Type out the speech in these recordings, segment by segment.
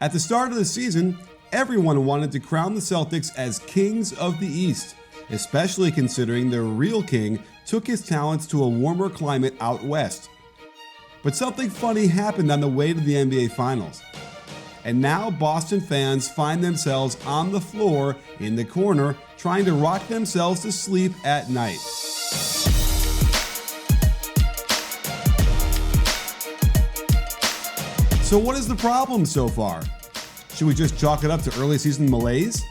At the start of the season, everyone wanted to crown the Celtics as kings of the East, especially considering their real king took his talents to a warmer climate out west. But something funny happened on the way to the NBA Finals. And now Boston fans find themselves on the floor in the corner trying to rock themselves to sleep at night. So what is the problem so far? Should we just chalk it up to early season malaise?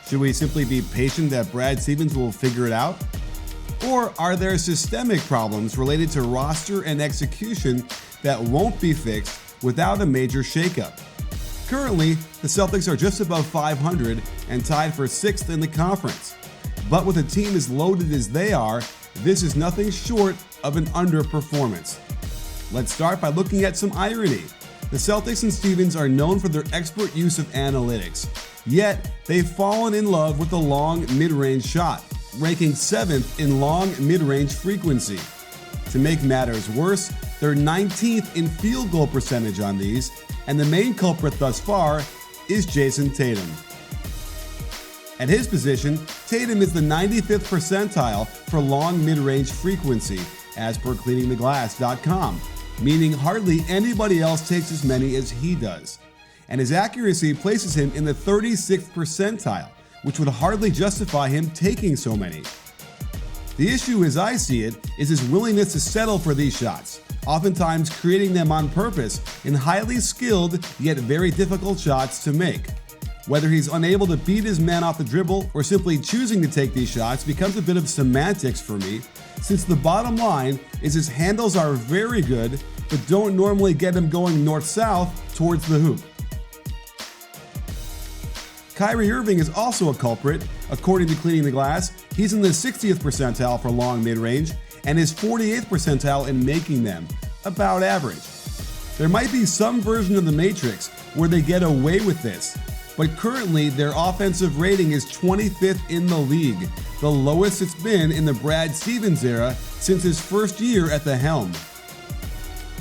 Should we simply be patient that Brad Stevens will figure it out? Or are there systemic problems related to roster and execution that won't be fixed without a major shakeup? Currently, the Celtics are just above 500 and tied for 6th in the conference. But with a team as loaded as they are, this is nothing short of an underperformance. Let's start by looking at some irony. The Celtics and Stevens are known for their expert use of analytics, yet they've fallen in love with the long mid-range shot, ranking 7th in long mid-range frequency. To make matters worse, they're 19th in field goal percentage on these, and the main culprit thus far is Jason Tatum. At his position, Tatum is the 95th percentile for long mid-range frequency, as per cleaningtheglass.com, meaning hardly anybody else takes as many as he does. And his accuracy places him in the 36th percentile, which would hardly justify him taking so many. The issue as I see it is his willingness to settle for these shots, oftentimes creating them on purpose in highly skilled yet very difficult shots to make. Whether he's unable to beat his man off the dribble or simply choosing to take these shots becomes a bit of semantics for me, since the bottom line is his handles are very good but don't normally get him going north-south towards the hoop. Kyrie Irving is also a culprit. According to Cleaning the Glass, he's in the 60th percentile for long mid-range and is 48th percentile in making them, about average. There might be some version of the Matrix where they get away with this, but currently their offensive rating is 25th in the league, the lowest it's been in the Brad Stevens era since his first year at the helm.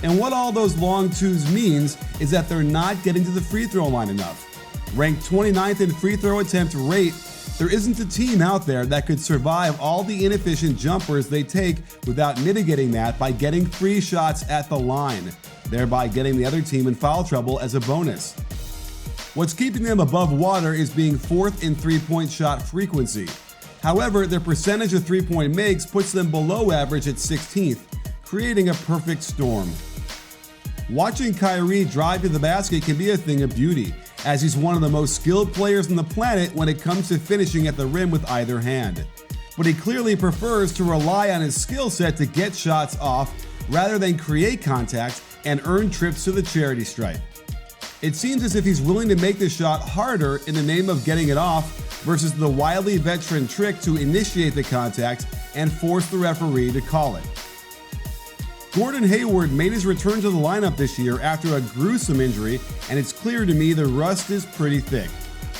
And what all those long twos means is that they're not getting to the free throw line enough. Ranked 29th in free throw attempt rate, there isn't a team out there that could survive all the inefficient jumpers they take without mitigating that by getting free shots at the line, thereby getting the other team in foul trouble as a bonus. What's keeping them above water is being 4th in three-point shot frequency. However, their percentage of three-point makes puts them below average at 16th, creating a perfect storm. Watching Kyrie drive to the basket can be a thing of beauty, as he's one of the most skilled players on the planet when it comes to finishing at the rim with either hand. But he clearly prefers to rely on his skill set to get shots off rather than create contact and earn trips to the charity stripe. It seems as if he's willing to make the shot harder in the name of getting it off versus the wily veteran trick to initiate the contact and force the referee to call it. Gordon Hayward made his return to the lineup this year after a gruesome injury, and it's clear to me the rust is pretty thick.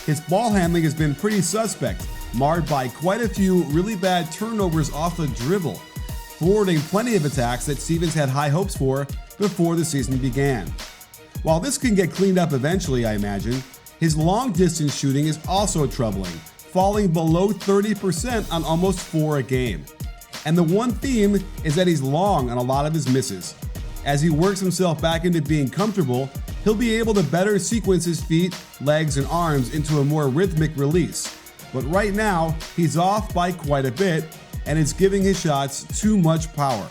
His ball handling has been pretty suspect, marred by quite a few really bad turnovers off the dribble, thwarting plenty of attacks that Stevens had high hopes for before the season began. While this can get cleaned up eventually, I imagine, his long-distance shooting is also troubling, falling below 30% on almost 4 a game. And the one theme is that he's long on a lot of his misses. As he works himself back into being comfortable, he'll be able to better sequence his feet, legs, and arms into a more rhythmic release. But right now, he's off by quite a bit, and it's giving his shots too much power.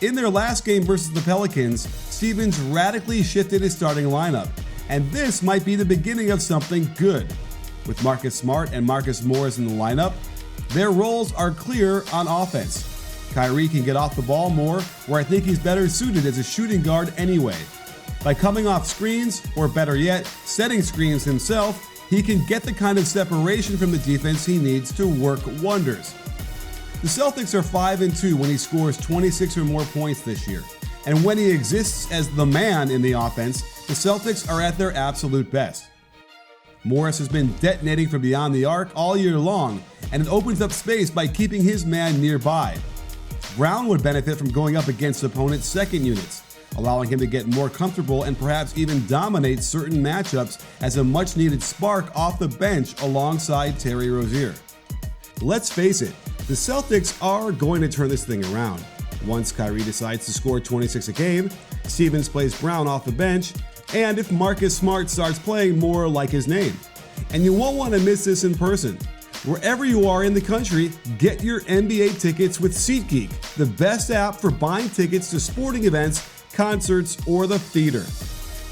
In their last game versus the Pelicans, Stevens radically shifted his starting lineup, and this might be the beginning of something good. With Marcus Smart and Marcus Morris in the lineup, their roles are clear on offense. Kyrie can get off the ball more, where I think he's better suited as a shooting guard anyway. By coming off screens, or better yet, setting screens himself, he can get the kind of separation from the defense he needs to work wonders. The Celtics are 5-2 when he scores 26 or more points this year. And when he exists as the man in the offense, the Celtics are at their absolute best. Morris has been detonating from beyond the arc all year long, and it opens up space by keeping his man nearby. Brown would benefit from going up against opponents' second units, allowing him to get more comfortable and perhaps even dominate certain matchups as a much-needed spark off the bench alongside Terry Rozier. Let's face it, the Celtics are going to turn this thing around. Once Kyrie decides to score 26 a game, Stevens plays Brown off the bench, and if Marcus Smart starts playing more like his name. And you won't want to miss this in person. Wherever you are in the country, get your NBA tickets with Seatgeek, the best app for buying tickets to sporting events, concerts, or the theater.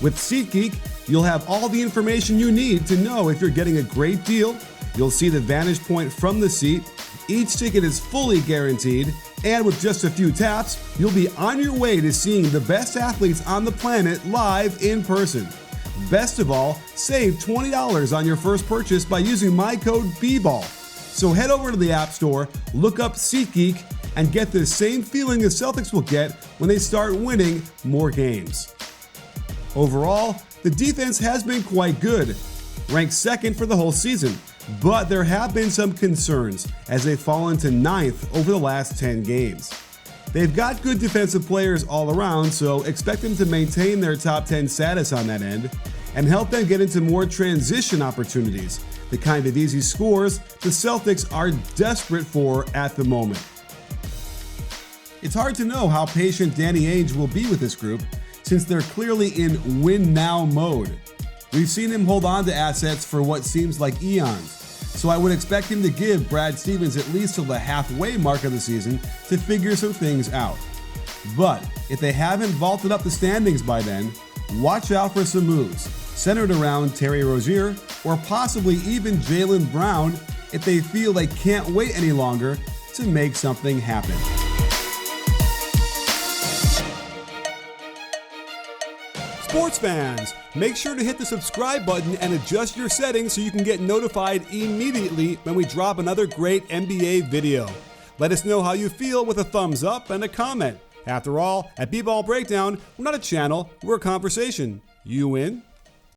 With Seatgeek, you'll have all the information you need to know if you're getting a great deal. You'll see the vantage point from the seat. Each ticket is fully guaranteed, and with just a few taps, you'll be on your way to seeing the best athletes on the planet live in person. Best of all, save $20 on your first purchase by using my code BBall. So head over to the App Store, look up SeatGeek, and get the same feeling the Celtics will get when they start winning more games. Overall, the defense has been quite good, ranked second for the whole season, but there have been some concerns as they've fallen to 9th over the last 10 games. They've got good defensive players all around, so expect them to maintain their top 10 status on that end and help them get into more transition opportunities, the kind of easy scores the Celtics are desperate for at the moment. It's hard to know how patient Danny Ainge will be with this group since they're clearly in win-now mode. We've seen him hold on to assets for what seems like eons, so I would expect him to give Brad Stevens at least till the halfway mark of the season to figure some things out. But if they haven't vaulted up the standings by then, watch out for some moves centered around Terry Rozier or possibly even Jaylen Brown if they feel they can't wait any longer to make something happen. Sports fans, make sure to hit the subscribe button and adjust your settings so you can get notified immediately when we drop another great NBA video. Let us know how you feel with a thumbs up and a comment. After all, at BBallBreakdown, we're not a channel, we're a conversation. You in?